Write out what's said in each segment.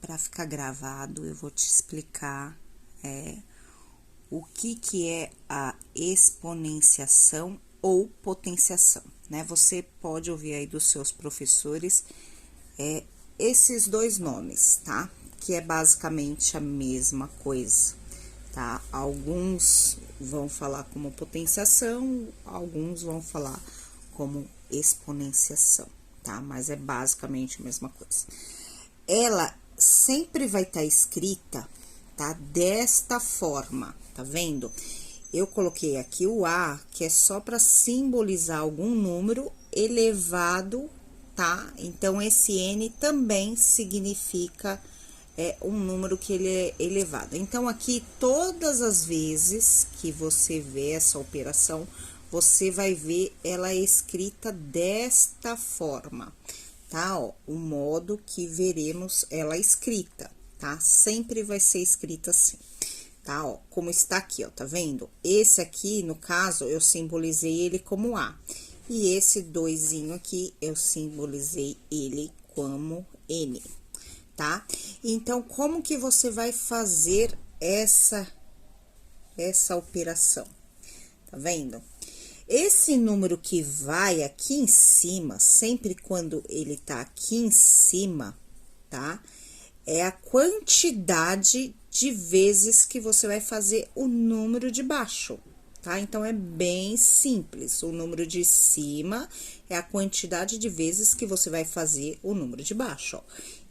para ficar gravado, eu vou te explicar o que é a exponenciação ou potenciação, né? Você pode ouvir aí dos seus professores esses dois nomes, tá? Que é basicamente a mesma coisa, tá? Alguns vão falar como potenciação, alguns vão falar como exponenciação, tá? Mas é basicamente a mesma coisa. Ela sempre vai estar escrita, tá? Desta forma, tá vendo? Eu coloquei aqui o A, que é só para simbolizar algum número elevado, tá? Então, esse N também significa um número que ele é elevado. Então, aqui, todas as vezes que você vê essa operação, você vai ver ela escrita desta forma, tá? Ó, o modo que veremos ela escrita, tá? Sempre vai ser escrita assim, tá? Ó, como está aqui, ó, tá vendo? Esse aqui, no caso, eu simbolizei ele como A. E esse doisinho aqui, eu simbolizei ele como N, tá? Então, como que você vai fazer essa operação? Tá vendo? Esse número que vai aqui em cima, sempre quando ele tá aqui em cima, tá? É a quantidade de vezes que você vai fazer o número de baixo, tá? Então, é bem simples. O número de cima é a quantidade de vezes que você vai fazer o número de baixo, ó.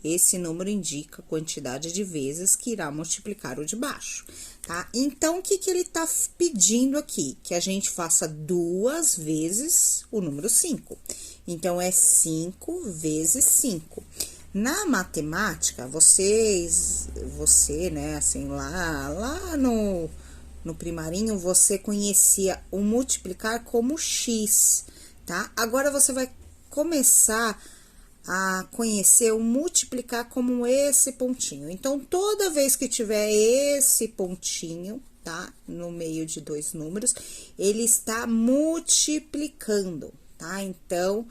Esse número indica a quantidade de vezes que irá multiplicar o de baixo, tá? Então, o que ele tá pedindo aqui? Que a gente faça 2 vezes o número 5. Então, é 5 vezes 5. Na matemática, você, né, assim, lá no primarinho, você conhecia o multiplicar como x, tá? Agora, você vai começar a conhecer o multiplicar como esse pontinho. Então, toda vez que tiver esse pontinho, tá? No meio de 2 números, ele está multiplicando, tá? Então,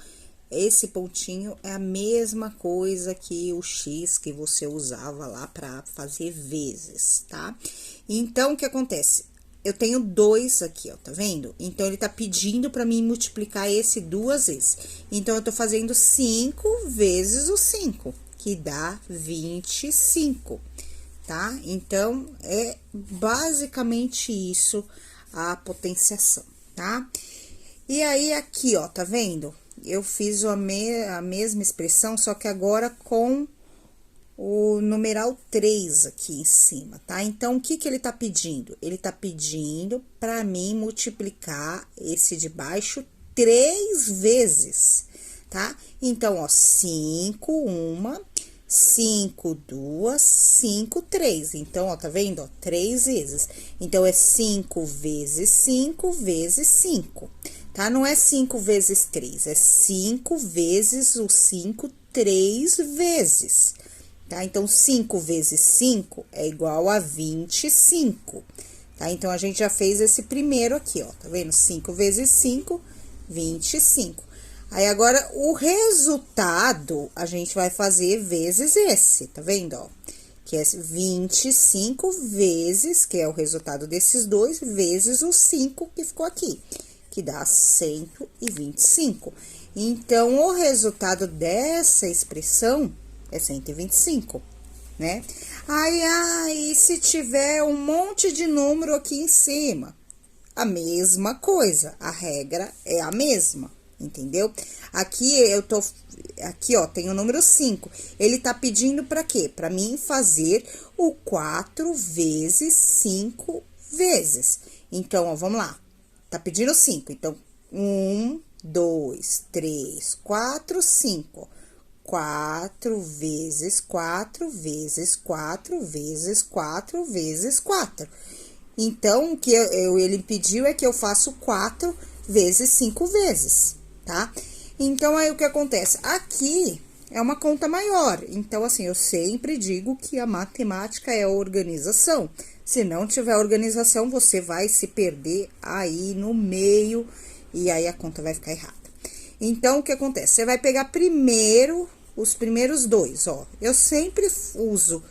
esse pontinho é a mesma coisa que o X que você usava lá para fazer vezes, tá? Então, o que acontece? Eu tenho 2 aqui, ó, tá vendo? Então, ele tá pedindo para mim multiplicar esse 2 vezes. Então, eu tô fazendo 5 vezes o 5, que dá 25, tá? Então, é basicamente isso a potenciação, tá? E aí, aqui, ó, tá vendo? Eu fiz a mesma expressão, só que agora com o numeral 3 aqui em cima, tá? Então, o que ele tá pedindo? Ele tá pedindo para mim multiplicar esse de baixo 3 vezes, tá? Então, ó, 5, 1, 5, 2, 5, 3. Então, ó, tá vendo? Ó, 3 vezes. Então, é 5 vezes 5 vezes 5, tá? Não é 5 vezes 3, é 5 vezes o 5, 3 vezes. Tá? Então, 5 vezes 5 é igual a 25, tá? Então, a gente já fez esse primeiro aqui, ó, tá vendo? 5 vezes 5, 25. Aí, agora, o resultado, a gente vai fazer vezes esse, tá vendo, ó? Que é 25 vezes, que é o resultado desses dois, vezes o 5 que ficou aqui, que dá 125. Então, o resultado dessa expressão é 125, né? Aí, se tiver um monte de número aqui em cima, a mesma coisa, a regra é a mesma, entendeu? Aqui, aqui, ó, tem o número 5, ele tá pedindo pra quê? Pra mim fazer o 4 vezes 5 vezes. Então, ó, vamos lá, tá pedindo 5, então, 1, 2, 3, 4, 5, 4 vezes 4 vezes 4 vezes 4 vezes 4. Então, o que ele pediu é que eu faço 4 vezes 5 vezes, tá? Então, aí o que acontece? Aqui é uma conta maior. Então, assim, eu sempre digo que a matemática é a organização. Se não tiver organização, você vai se perder aí no meio e aí a conta vai ficar errada. Então, o que acontece? Você vai pegar primeiro os primeiros dois, ó. Eu sempre uso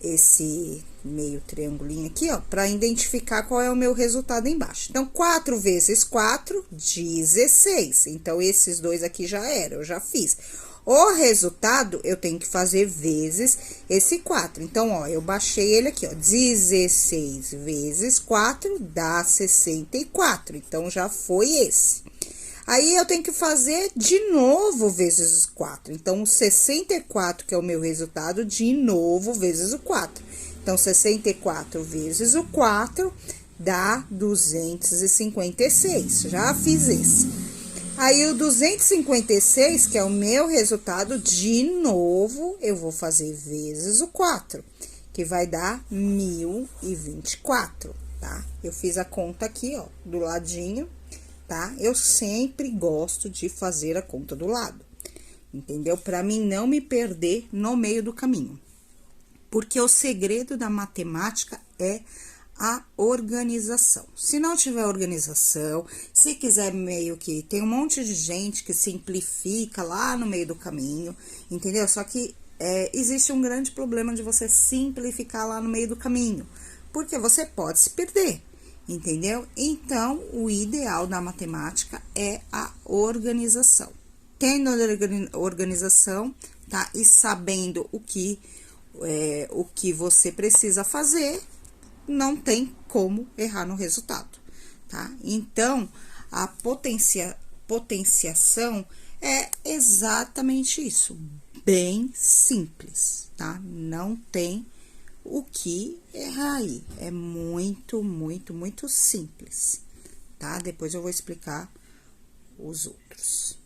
esse meio triangulinho aqui, ó, para identificar qual é o meu resultado embaixo. Então, 4 vezes 4, 16. Então, esses dois aqui já era, eu já fiz. O resultado, eu tenho que fazer vezes esse 4. Então, ó, eu baixei ele aqui, ó, 16 vezes 4 dá 64. Então, já foi esse. Aí, eu tenho que fazer de novo vezes os 4. Então, o 64, que é o meu resultado, de novo vezes o 4. Então, 64 vezes o 4 dá 256. Já fiz esse. Aí, o 256, que é o meu resultado, de novo, eu vou fazer vezes o 4, que vai dar 1024, tá? Eu fiz a conta aqui, ó, do ladinho. Tá? Eu sempre gosto de fazer a conta do lado, entendeu? Para mim não me perder no meio do caminho. Porque o segredo da matemática é a organização. Se não tiver organização, se quiser meio que... Tem um monte de gente que simplifica lá no meio do caminho, entendeu? Só que existe um grande problema de você simplificar lá no meio do caminho, porque você pode se perder. Entendeu? Então, o ideal da matemática é a organização. Tendo organização, tá? E sabendo o que você precisa fazer, não tem como errar no resultado, tá? Então, a potenciação é exatamente isso, bem simples, tá? Não tem o que errar aí, é muito, muito, muito simples, tá? Depois eu vou explicar os outros.